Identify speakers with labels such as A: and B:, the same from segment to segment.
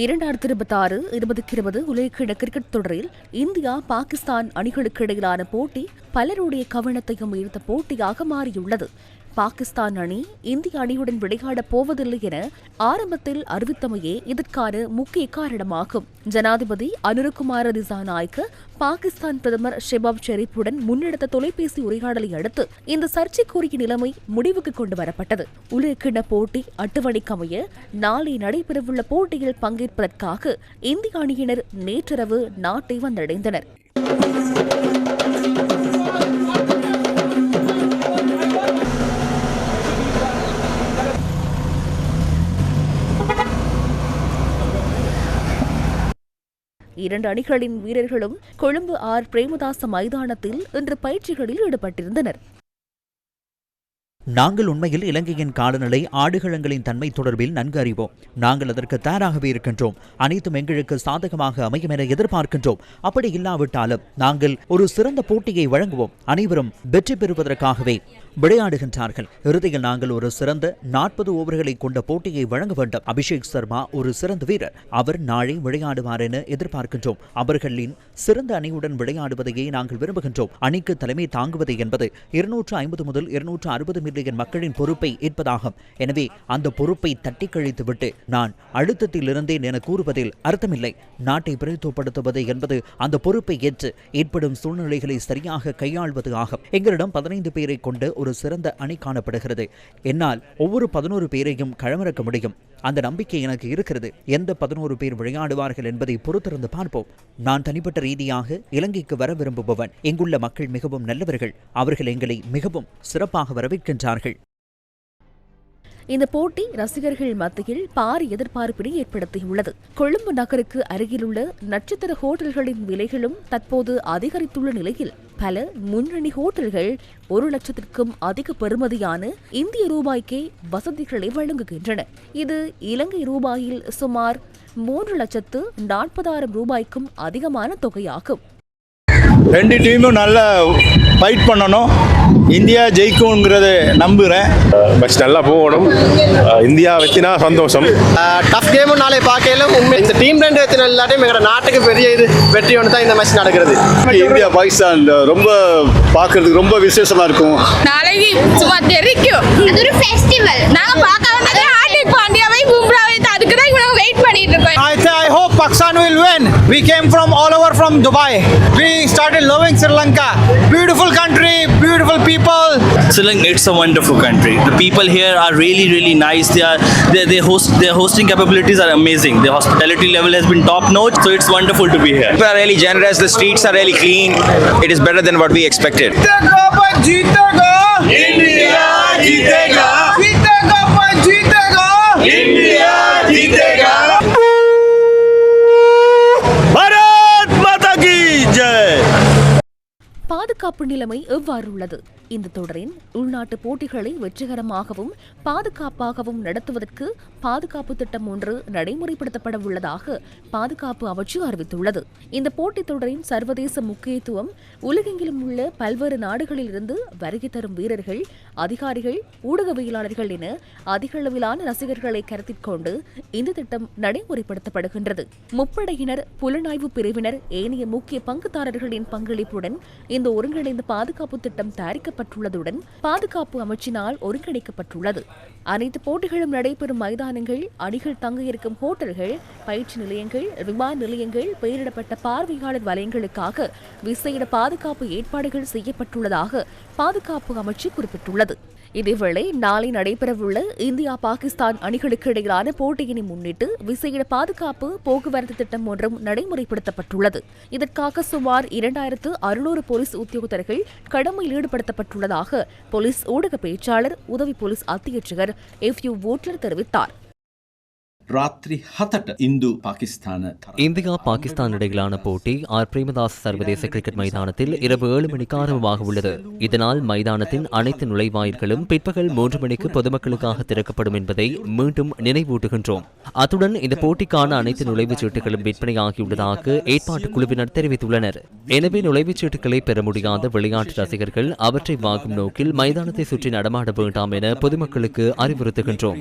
A: 2026-20 உலகக்கிண்ண கிரிக்கெட் தொடரில் இந்தியா பாகிஸ்தான் அணிகளுக்கு இடையிலான போட்டி பலருடைய கவனத்தையும் ஈர்த்த போட்டியாக மாறியுள்ளது. பாகிஸ்தான் அணி இந்திய அணியுடன் விளையாடப் போவதில்லை என ஆரம்பத்தில் அறிவித்தமையே இதற்கான முக்கிய காரணமாகும். ஜனாதிபதி அனுரகுமார திசாநாயக்க பாகிஸ்தான் பிரதமர் ஷெபாப் ஷெரீப்புடன் முன்னெடுத்த தொலைபேசி உரையாடலை அடுத்து இந்த சர்ச்சைக்குரிய நிலைமை முடிவுக்கு கொண்டு வரப்பட்டது. உலகக்கிண்ண போட்டி அட்டவணைக்கமைய நாளை நடைபெறவுள்ள போட்டியில் பங்கேற்பதற்காக இந்திய அணியினர் நேற்றிரவு நாட்டை வந்தடைந்தனர். இரண்டு அணிகளின் வீரர்களும் கொழும்பு ஆர் பிரேமதாச மைதானத்தில் இன்று பயிற்சிகளில் ஈடுபட்டிருந்தனர்.
B: நாங்கள் உண்மையில் இலங்கையின் காலநிலை ஆடுகளங்களின் தன்மை தொடர்பில் நன்கு அறிவோம். நாங்கள் அதற்கு தயாராகவே இருக்கின்றோம். அனைத்தும் எங்களுக்கு சாதகமாக அமையும் என எதிர்பார்க்கின்றோம். அப்படி இல்லாவிட்டாலும் நாங்கள் ஒரு சிறந்த போட்டியை வழங்குவோம். அனைவரும் வெற்றி பெறுவதற்காகவே விளையாடுகின்றார்கள். இறுதியில் நாங்கள் ஒரு சிறந்த 40 ஓவர்களை கொண்ட போட்டியை வழங்க வேண்டும். அபிஷேக் சர்மா ஒரு சிறந்த வீரர். அவர் நாளை விளையாடுவார் என எதிர்பார்க்கின்றோம். அவர்களின் சிறந்த அணியுடன் விளையாடுவதையே நாங்கள் விரும்புகின்றோம். அணிக்கு தலைமை தாங்குவது என்பது 250 முதல் 260 மில்லியன் மக்களின் பொறுப்பை ஏற்பதாகும். எனவே அந்த பொறுப்பை தட்டி கழித்துவிட்டு நான் அழுத்தத்தில் இருந்தேன் என கூறுவதில் அர்த்தமில்லை. நாட்டை பிரதித்துவப்படுத்துவது என்பது அந்த பொறுப்பை ஏற்று ஏற்படும் சூழ்நிலைகளை சரியாக கையாள்வது ஆகும். எங்களிடம் 15 பேரை கொண்டு ஒரு சிறந்த அணி காணப்படுகிறது. என்னால் ஒவ்வொரு 11 பேரையும் களமிறக்க முடியும். அந்த நம்பிக்கை எனக்கு இருக்கிறது. எந்த 11 பேர் விளையாடுவார்கள் என்பதை பொறுத்திருந்து பார்ப்போம். நான் தனிப்பட்ட ரீதியாக இலங்கைக்கு வர விரும்புபவன். இங்குள்ள மக்கள் மிகவும் நல்லவர்கள். அவர்கள் எங்களை மிகவும் சிறப்பாக வரவேற்கின்றார்கள்.
A: இந்த போட்டி ரசிகர்கள் மத்தியில் பாரிய எதிர்பார்ப்பினை ஏற்படுத்தியுள்ளது. கொழும்பு நகருக்கு அருகிலுள்ள நட்சத்திர ஹோட்டல்களின் விலைகளும் தற்போது அதிகரித்துள்ள நிலையில் பல முன்னணி ஹோட்டல்கள் 1 லட்சத்திற்கும் அதிக பெறுமதியான இந்திய ரூபாய்க்கே வசதிகளை வழங்குகின்றன. இது இலங்கை ரூபாயில் சுமார் 3,40,000 ரூபாய்க்கும் அதிகமான தொகையாகும்.
C: ரெண்டு டீமும் நல்லா ஃபைட் பண்ணணும். இந்தியா ஜெயிக்கும்ங்கிறத நம்புகிறேன்.
D: மேட்ச் நல்லா போகணும். இந்தியா வெற்றினா சந்தோஷம்.
E: டஃப் கேமும் நாளை பார்க்கல. உண்மை இந்த டீம் 2 வெற்றினா இல்லாட்டையும் எங்களோட நாட்டுக்கு பெரிய வெற்றி ஒன்று தான் இந்த மேட்ச் நடக்கிறது.
C: இந்தியா பாகிஸ்தான் ரொம்ப பார்க்கறதுக்கு ரொம்ப விசேஷமா இருக்கும்.
F: நாளைக்கு சும்மா தெரிக்கும். அது ஒரு ஃபெஸ்டிவல். நாங்க பார்க்க வந்ததே ஹார்திக் பாண்டியாவை பும்ராவை அதுக்கு தான் இவ்வளவு வெயிட் பண்ணிட்டு இருக்கோம்.
E: I hope Pakistan will win. We came from all over from Dubai. We started loving Sri Lanka. Beautiful country, beautiful people.
G: Sri Lanka, it's a wonderful country. The people here are really, really nice. Their hosting capabilities are amazing. Their hospitality level has been top notch, so it's wonderful to be here.
H: People are really generous. The streets are really clean. It is better than what we expected.
E: Jeetega! India jeetega! Jeetega! India jeetega!
A: பாதுகாப்பு நிலைமை எவ்வாறு உள்ளது? இந்த தொடரின் உள்நாட்டு போட்டிகளை வெற்றிகரமாகவும் பாதுகாப்பாகவும் நடத்துவதற்கு பாதுகாப்பு திட்டம் ஒன்று நடைமுறைப்படுத்தப்பட உள்ளதாக பாதுகாப்பு அமைச்சு அறிவித்துள்ளது. இந்த போட்டித் தொடரின் சர்வதேச முக்கியத்துவம் உலகெங்கிலும் உள்ள பல்வேறு நாடுகளில் இருந்து வருகை தரும் வீரர்கள், அதிகாரிகள், ஊடகவியலாளர்கள் என அதிக அளவிலான ரசிகர்களை கருத்தில் கொண்டு இந்த திட்டம் நடைமுறைப்படுத்தப்படுகின்றது. முப்படையினர், புலனாய்வு பிரிவினர், ஏனைய முக்கிய பங்குதாரர்களின் பங்களிப்புடன் இந்த ஒருங்கிணைந்த பாதுகாப்பு திட்டம் தயாரிக்கப்பட்டுள்ளதுடன் பாதுகாப்பு அமைச்சினால் ஒருங்கிணைக்கப்பட்டுள்ளது. அனைத்து போட்டிகளும் நடைபெறும் மைதானங்கள், அணிகள் தங்க இருக்கும் ஹோட்டல்கள், பயிற்சி நிலையங்கள், விமான நிலையங்கள், பெயரிடப்பட்ட பார்வையாளர் வலயங்களுக்காக விசேட பாதுகாப்பு ஏற்பாடுகள் செய்யப்பட்டுள்ளதாக பாதுகாப்பு அமைச்சு குறிப்பிட்டுள்ளது. இதேவேளை நாளை நடைபெறவுள்ள இந்தியா பாகிஸ்தான் அணிகளுக்கு இடையிலான போட்டியினை முன்னிட்டு விசேட பாதுகாப்பு போக்குவரத்து திட்டம் ஒன்றும் நடைமுறைப்படுத்தப்பட்டுள்ளது. இதற்காக சுமார் 2600 போலீஸ் உத்தியோகத்தர்கள் கடமையில் ஈடுபடுத்தப்பட்டுள்ளதாக போலீஸ் ஊடக பேச்சாளர் உதவி போலீஸ் அத்தியட்சகர் FU வோட்லர் தெரிவித்தார்.
I: ராத்திரி 7ට இந்து பாகிஸ்தான்
J: இந்தியா பாகிஸ்தான் இடையிலான போட்டி ஆர் பிரேமதாஸ் சர்வதேச கிரிக்கெட் மைதானத்தில் இரவு 7 மணிக்கு ஆரம்பமாக உள்ளது. இதனால் மைதானத்தின் அனைத்து நுழைவாயில்களும் பிற்பகல் 3 மணிக்கு பொதுமக்களுக்காக திறக்கப்படும் என்பதை மீண்டும் நினைவூட்டுகின்றோம். அத்துடன் இந்த போட்டிக்கான அனைத்து நுழைவுச் சீட்டுகளும் விற்பனையாகியுள்ளதாக ஏற்பாட்டு குழுவினர் தெரிவித்துள்ளனர். எனவே நுழைவுச் சீட்டுகளை பெற முடியாத விளையாட்டு ரசிகர்கள் அவற்றை வாங்கும் நோக்கில் மைதானத்தை சுற்றி நடமாட வேண்டாம் என பொதுமக்களுக்கு அறிவுறுத்துகின்றோம்.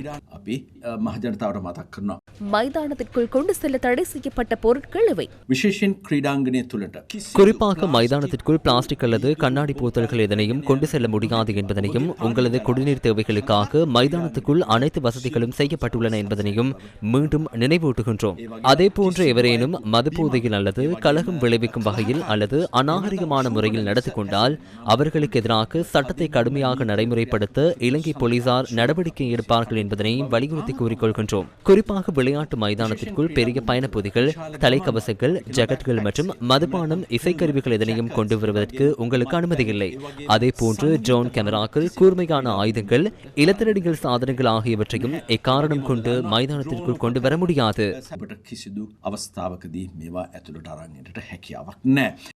I: කරනවා.
A: மைதானத்திற்குள் கொண்டு செல்ல தடை செய்யப்பட்ட பொருட்கள் இவை.
I: විශේෂයෙන් ක්‍රීඩාංගණය තුළට
J: குறிப்பாக மைதானத்திற்குள் பிளாஸ்டிக் அல்லது கண்ணாடி போத்தல்கள் எதனையும் கொண்டு செல்ல முடியாது என்பதனையும், உங்களது குடிநீர் தேவைகளுக்காக மைதானத்துக்குள் அனைத்து வசதிகளும் செய்யப்பட்டுள்ளன என்பதனையும் மீண்டும் நினைவூட்டுகின்றோம். அதேபோன்று எவரேனும் மதுபோதையில் அல்லது கலகம் விளைவிக்கும் வகையில் அல்லது அநாகரிகமான முறையில் நடந்து கொண்டால் அவர்களுக்கு எதிராக சட்டத்தை கடுமையாக நடைமுறைப்படுத்த இலங்கை போலீசார் நடவடிக்கை எடுப்பார்கள் என்பதனை வலியுறுத்தி கூறிக்கொள்கின்றோம். குறிப்பாக விளையாட்டு மைதானத்திற்குள் பெரிய பயணப்பொதிகள், தலைக்கவசங்கள், ஜாக்கெட்டுகள் மற்றும் மதுபானம், இசைக்கருவிகள் எதனையும் கொண்டு வருவதற்கு உங்களுக்கு அனுமதி இல்லை. அதேபோன்று ட்ரோன் கேமராக்கள், கூர்மையான ஆயுதங்கள், இலத்திரடிகள் சாதனங்கள் ஆகியவற்றையும் எக்காரணம் கொண்டு மைதானத்திற்குள் கொண்டு வர முடியாது.
I: කිසිදු අවස්ථාවකදී මේවා ඇතුළට අරන් එන්නට හැකියාවක් නැහැ.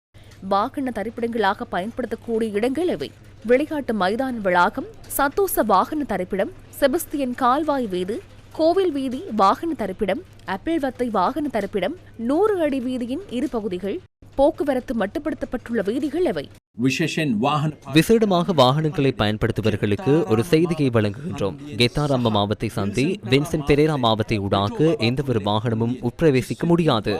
A: வாகன தரிப்பிடங்களாக பயன்படுத்தக்கூடிய இடங்கள் இவை. விளையாட்டு மைதான வளாகம், சத்தோச வாகன தரிப்பிடம், செபஸ்தியன் கால்வாய் வீதி, கோவில் வீதி வாகன தரிப்பிடம், ஆப்பிள் வத்தை வாகன தரிப்பிடம், 100 அடி வீதியின் இரு பகுதிகள், போக்குவரத்து மட்டுப்படுத்தப்பட்டுள்ள வீதிகள் இவை.
J: விசேடமாக வாகனங்களை பயன்படுத்துபவர்களுக்கு ஒரு செய்தியை வழங்குகின்றோம். கெத்தாராம்ப மாவத்தை சந்தி வின்சென்ட் பெரேரா மாவத்தை ஊடாக எந்த ஒரு வாகனமும் உட்பிரவேசிக்க முடியாது.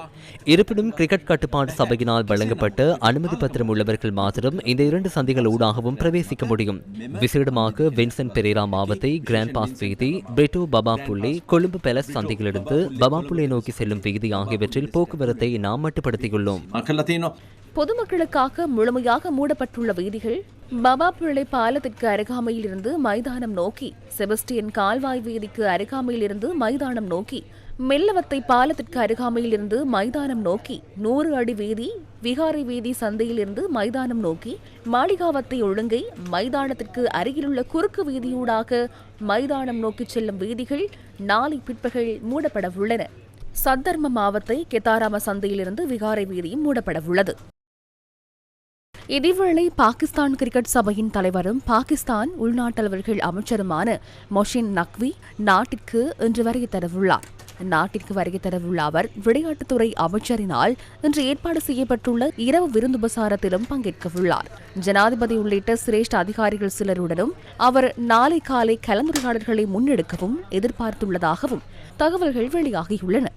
J: இருப்பினும் கிரிக்கெட் கட்டுப்பாட்டு சபையினால் வழங்கப்பட்ட அனுமதி பத்திரம் உள்ளவர்கள் மாத்திரம் இந்த 2 சந்திகள் ஊடாகவும் பிரவேசிக்க முடியும். விசேடமாக வின்சென்ட் பெரேரா மாவத்தை கிராண்ட் பாஸ் வீதி, பிரிட்டோ பபாப்புள்ளி, கொழும்பு பேலஸ் சந்திகளிலிருந்து பபாப்புள்ளை நோக்கி செல்லும் வீதி ஆகியவற்றில் போக்குவரத்தை நாம் மட்டுப்படுத்தியுள்ளோம்.
A: பொதுமக்களுக்காக முழுமையாக மூடப்பட்டுள்ள வீதிகள், பபாப்புள்ளை பாலத்திற்கு அருகாமையில் இருந்து மைதானம் நோக்கி, செபஸ்டியன் கால்வாய் வீதிக்கு அருகாமையில் இருந்து மைதானம் நோக்கி, மெல்லவத்தை பாலத்திற்கு அருகாமையில் இருந்து மைதானம் நோக்கி, 100 அடி வீதி, விகாரை வீதி சந்தையில் இருந்து மைதானம் நோக்கி, மாளிகாவத்தை ஒழுங்கை மைதானத்திற்கு அருகிலுள்ள குறுக்கு வீதியூடாக மைதானம் நோக்கி செல்லும் வீதிகள் நாளை பிற்பகல் மூடப்பட உள்ளன. சத்தர்ம மாவத்தை கெத்தாராம சந்தையிலிருந்து விகாரை வீதியும் மூடப்பட உள்ளது. இதேவேளை பாகிஸ்தான் கிரிக்கெட் சபையின் தலைவரும் பாகிஸ்தான் உள்நாட்டலுவல்கள் அமைச்சருமான மொஷின் நக்வி நாட்டிற்கு இன்று வருகை தரவுள்ளார். நாட்டிற்கு வருகை தரவுள்ள அவர் விளையாட்டுத்துறை அமைச்சரினால் இன்று ஏற்பாடு செய்யப்பட்டுள்ள இரவு விருந்துபசாரத்திலும் பங்கேற்கவுள்ளார். ஜனாதிபதி உள்ளிட்ட சிரேஷ்ட அதிகாரிகள் சிலருடனும் அவர் நாளை காலை கலந்துரையாடல்களை முன்னெடுக்கவும் எதிர்பார்த்துள்ளதாகவும் தகவல்கள் வெளியாகியுள்ளன.